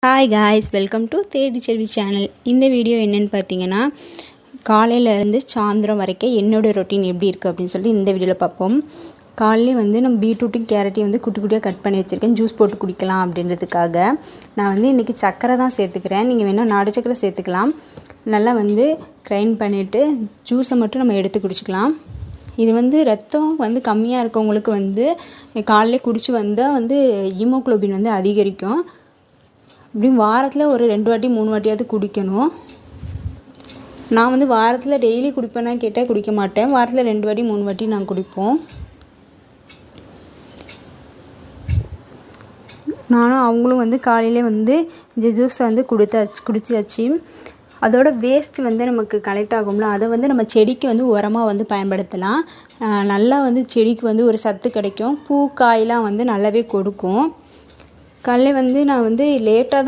Hi guys, welcome to தேடி செல்வி channel. இந்த video என்னென்னு பார்த்தீங்கன்னா, காலையிலேருந்து சாயந்தரம் வரைக்கும் என்னோடய ரொட்டீன் எப்படி இருக்குது அப்படின்னு சொல்லிட்டு இந்த வீடியோவில் பார்ப்போம். காலையிலே வந்து நம்ம பீட்ரூட்டும் கேரட்டையும் வந்து குட்டி குட்டியாக கட் பண்ணி வச்சுருக்கேன், ஜூஸ் போட்டு குடிக்கலாம் அப்படின்றதுக்காக. நான் வந்து இன்றைக்கி சர்க்கரை தான் சேர்த்துக்கிறேன், நீங்கள் வேணால் நாடு சர்க்கரை சேர்த்துக்கலாம். நல்லா வந்து கிரைண்ட் பண்ணிவிட்டு ஜூஸை மட்டும் நம்ம எடுத்து குடிச்சிக்கலாம். இது வந்து ரத்தம் வந்து கம்மியாக இருக்கவங்களுக்கு வந்து காலையிலே குடிச்சு வந்தால் வந்து ஹீமோகுளோபின் வந்து அதிகரிக்கும். இப்படியும் வாரத்தில் ஒரு 2 வாட்டி 3 வாட்டியாவது குடிக்கணும். நான் வந்து வாரத்தில் டெய்லி குடிப்பேன்னா கேட்டால் குடிக்க மாட்டேன். வாரத்தில் 2 வாட்டி 3 வாட்டி நான் குடிப்போம். நானும் அவங்களும் வந்து காலையிலே வந்து இந்த ஜூஸை வந்து குடிச்சாச்சு. அதோட வேஸ்ட் வந்து நமக்கு கலெக்ட் ஆகும்ல, அதை வந்து நம்ம செடிக்கு வந்து உரமாக வந்து பயன்படுத்தலாம். நல்லா வந்து செடிக்கு வந்து ஒரு சத்து கிடைக்கும். பூ காயெலாம் வந்து நல்லாவே கொடுக்கும். காலையில் வந்து நான் வந்து லேட்டாக